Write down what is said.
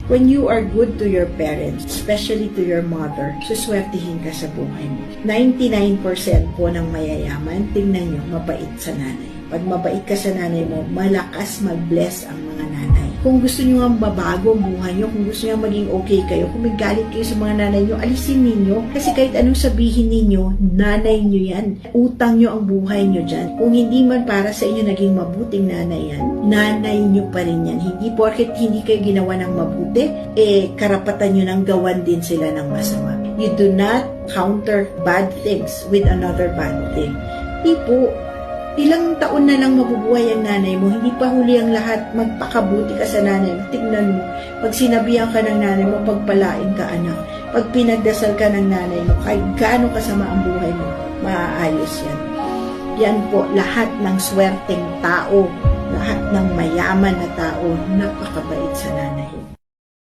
When you are good to your parents, especially to your mother, suswertihin ka sa buhay mo. 99% po ng mayayaman, tingnan nyo, mabait sa nanay. Pag mabait ka sa nanay mo, malakas mag-bless ang mga nanay. Kung gusto nyo nga mabago ang buhay nyo, kung gusto nyo maging okay kayo, kung may galit kayo sa mga nanay nyo, alisin ninyo. Kasi kahit anong sabihin ninyo, nanay nyo yan. Utang nyo ang buhay nyo dyan. Kung hindi man para sa inyo naging mabuting nanay yan, nanay nyo pa rin yan. Hindi porket hindi kayo ginawa ng mabuti, karapatan nyo nang gawan din sila ng masama. You do not counter bad things with another bad thing. Tipo, ilang taon na lang mabubuhay ang nanay mo, hindi pa huli ang lahat, magpakabuti ka sa nanay mo. Tignan mo, pag sinabihan ka ng nanay mo, pagpalain ka anak. Pag pinagdasal ka ng nanay mo, kahit gaano kasama ang buhay mo, maaayos yan. Yan po, lahat ng swerteng tao, lahat ng mayaman na tao, napakabait sa nanay.